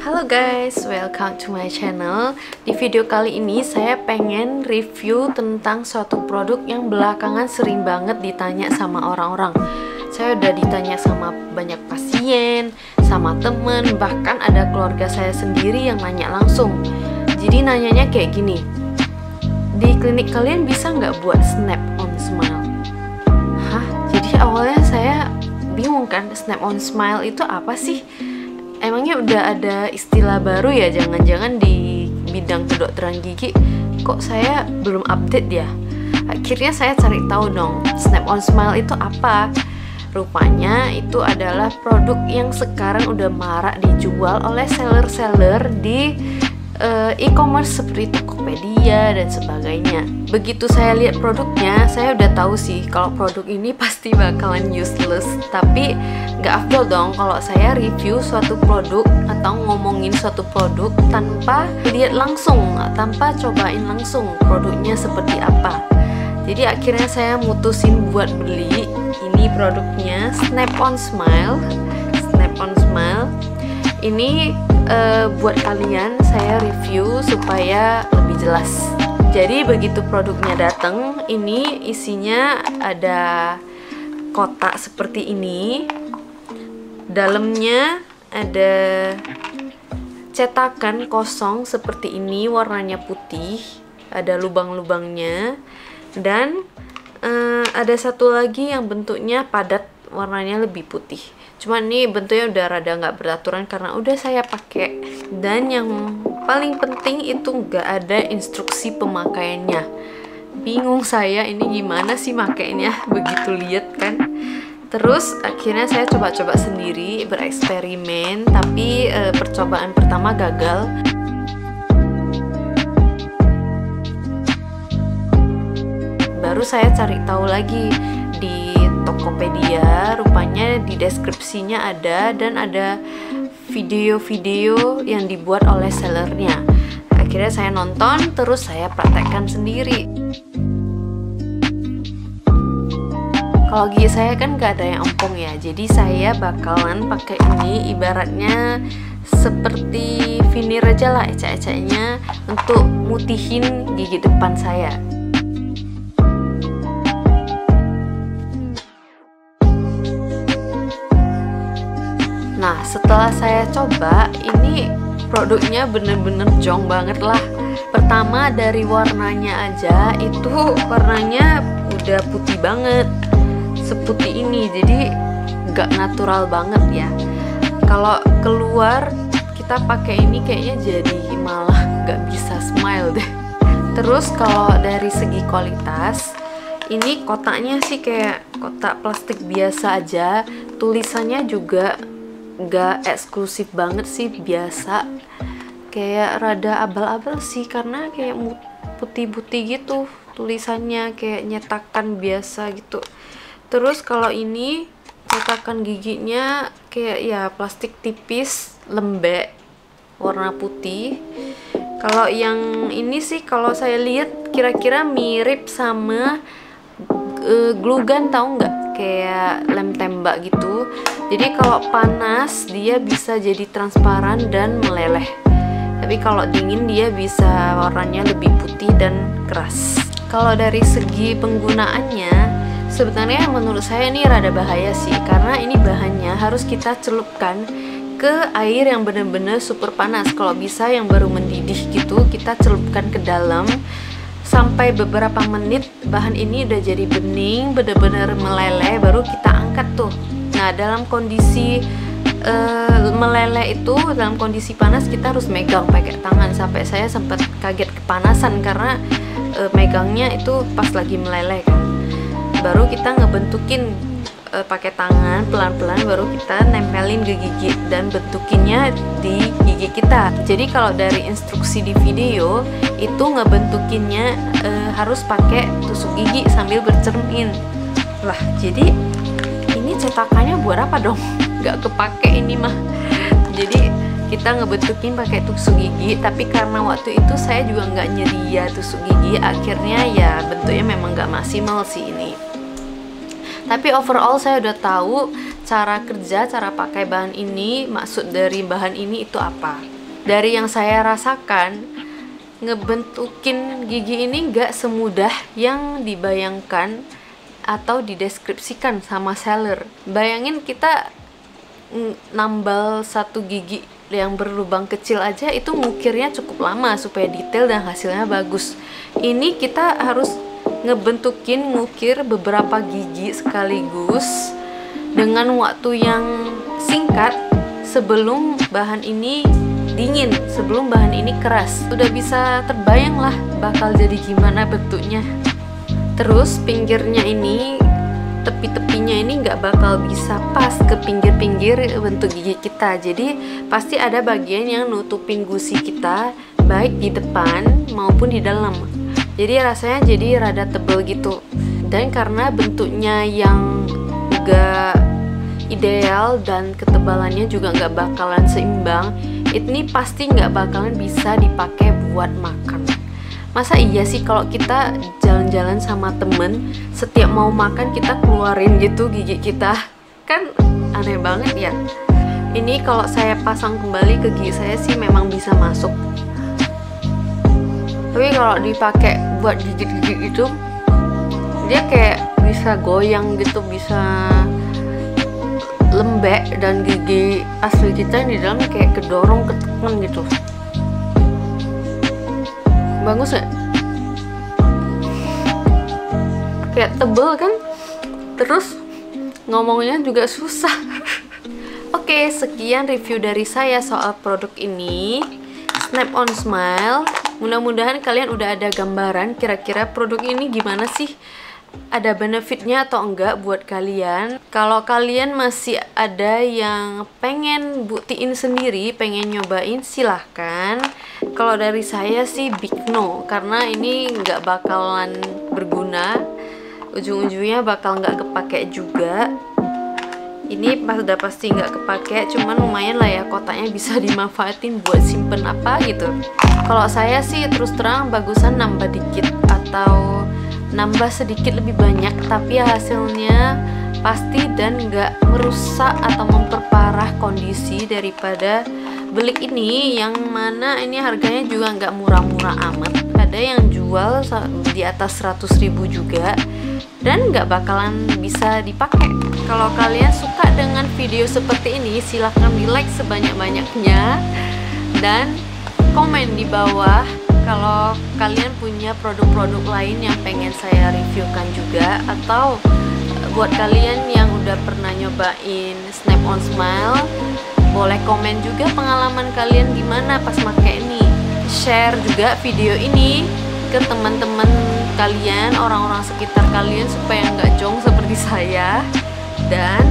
Halo guys, welcome to my channel. Di video kali ini saya pengen review tentang suatu produk yang belakangan sering banget ditanya sama orang-orang. Saya udah ditanya sama banyak pasien, sama temen, bahkan ada keluarga saya sendiri yang nanya langsung. Jadi nanyanya kayak gini, di klinik kalian bisa nggak buat snap on smile? Hah? Jadi awalnya saya bingung kan, snap on smile itu apa sih? Emangnya udah ada istilah baru ya? Jangan-jangan di bidang kedokteran gigi kok saya belum update ya? Akhirnya saya cari tahu dong, snap on smile itu apa? Rupanya itu adalah produk yang sekarang udah marak dijual oleh seller-seller di e-commerce seperti Tokopedia dan sebagainya. Begitu saya lihat produknya, saya udah tahu sih kalau produk ini pasti bakalan useless. Tapi nggak afdol dong kalau saya review suatu produk atau ngomongin suatu produk tanpa lihat langsung, tanpa cobain langsung produknya seperti apa. Jadi akhirnya saya mutusin buat beli ini produknya, Snap on Smile. Snap on Smile ini buat kalian saya review supaya lebih jelas. Jadi begitu produknya datang, ini isinya ada kotak seperti ini. Dalamnya ada cetakan kosong seperti ini, warnanya putih, ada lubang-lubangnya, dan ada satu lagi yang bentuknya padat, warnanya lebih putih. Cuman ini bentuknya udah rada nggak beraturan karena udah saya pakai. Dan yang paling penting itu nggak ada instruksi pemakaiannya. Bingung saya ini gimana sih makainya, begitu lihat kan. Terus akhirnya saya coba-coba sendiri, bereksperimen, tapi percobaan pertama gagal. Baru saya cari tahu lagi di Tokopedia, rupanya di deskripsinya ada, dan ada video-video yang dibuat oleh sellernya. Akhirnya saya nonton, terus saya praktekkan sendiri. Kalau gigi saya kan gak ada yang empuk ya, jadi saya bakalan pakai ini, ibaratnya seperti veneer aja lah, ecek-eceknya untuk mutihin gigi depan saya. Nah, setelah saya coba, ini produknya bener-bener jong banget lah. Pertama dari warnanya aja, itu warnanya udah putih banget, seputih ini, jadi gak natural banget ya. Kalau keluar kita pakai ini kayaknya jadi malah gak bisa smile deh. Terus kalau dari segi kualitas, ini kotaknya sih kayak kotak plastik biasa aja, tulisannya juga nggak eksklusif banget sih, biasa, kayak rada abal-abal sih karena kayak putih-putih gitu tulisannya, kayak nyetakan biasa gitu. Terus kalau ini cetakan giginya kayak ya plastik tipis, lembek, warna putih. Kalau yang ini sih kalau saya lihat kira-kira mirip sama glue gun, tahu nggak? Kayak lem tembak gitu. Jadi kalau panas dia bisa jadi transparan dan meleleh, tapi kalau dingin dia bisa warnanya lebih putih dan keras. Kalau dari segi penggunaannya, sebenarnya menurut saya ini rada bahaya sih, karena ini bahannya harus kita celupkan ke air yang benar-benar super panas. Kalau bisa yang baru mendidih gitu, kita celupkan ke dalam sampai beberapa menit, bahan ini udah jadi bening, bener-bener meleleh, baru kita angkat tuh. Nah, dalam kondisi meleleh itu, dalam kondisi panas kita harus megang pakai tangan. Sampai saya sempat kaget kepanasan karena megangnya itu pas lagi meleleh kan. Baru kita ngebentukin pakai tangan pelan-pelan, baru kita nempelin ke gigi dan bentukinnya di gigi kita. Jadi kalau dari instruksi di video itu ngebentukinnya harus pakai tusuk gigi sambil bercermin. Lah, jadi ini cetakannya buat apa dong? Gak kepake ini mah. Jadi kita ngebentukin pakai tusuk gigi, tapi karena waktu itu saya juga nggak nyedia tusuk gigi, akhirnya ya bentuknya memang nggak maksimal sih ini. Tapi overall saya udah tahu cara kerja, cara pakai bahan ini, maksud dari bahan ini itu apa. Dari yang saya rasakan, ngebentukin gigi ini nggak semudah yang dibayangkan atau dideskripsikan sama seller. Bayangin kita nambal satu gigi yang berlubang kecil aja itu ngukirnya cukup lama supaya detail dan hasilnya bagus. Ini kita harus ngebentukin, ngukir beberapa gigi sekaligus dengan waktu yang singkat sebelum bahan ini dingin, sebelum bahan ini keras. Udah bisa terbayang lah bakal jadi gimana bentuknya. Terus pinggirnya ini, tepi-tepinya ini nggak bakal bisa pas ke pinggir-pinggir bentuk gigi kita. Jadi pasti ada bagian yang nutupin gusi kita, baik di depan maupun di dalam. Jadi rasanya jadi rada tebel gitu. Dan karena bentuknya yang nggak ideal dan ketebalannya juga nggak bakalan seimbang, ini pasti nggak bakalan bisa dipakai buat makan. Masa iya sih kalau kita jalan-jalan sama temen, setiap mau makan kita keluarin gitu gigi kita? Kan aneh banget ya. Ini kalau saya pasang kembali ke gigi saya sih memang bisa masuk. Tapi kalau dipakai buat gigit-gigit itu, dia kayak bisa goyang gitu, bisa lembek, dan gigi asli kita yang di dalam kayak kedorong, ketekan gitu. Bagus gak? Kayak tebel kan? Terus ngomongnya juga susah. Oke, sekian review dari saya soal produk ini, Snap on Smile. Mudah-mudahan kalian udah ada gambaran kira-kira produk ini gimana sih, ada benefitnya atau enggak buat kalian. Kalau kalian masih ada yang pengen buktiin sendiri, pengen nyobain, silahkan. Kalau dari saya sih big no, karena ini nggak bakalan berguna, ujung-ujungnya bakal nggak kepake juga. Ini udah pasti nggak kepake, cuman lumayan lah ya, kotaknya bisa dimanfaatin buat simpen apa gitu. Kalau saya sih terus terang bagusan nambah dikit atau nambah sedikit lebih banyak, tapi hasilnya pasti dan nggak merusak atau memperparah kondisi daripada belik ini, yang mana ini harganya juga nggak murah-murah amat. Ada yang jual di atas 100.000 juga dan nggak bakalan bisa dipakai. Kalau kalian suka dengan video seperti ini, silahkan di like sebanyak-banyaknya dan komen di bawah kalau kalian punya produk-produk lain yang pengen saya reviewkan juga, atau buat kalian yang udah pernah nyobain Snap on Smile, boleh komen juga pengalaman kalian gimana pas pakai ini. Share juga video ini ke teman-teman kalian, orang-orang sekitar kalian, supaya nggak jong seperti saya. Dan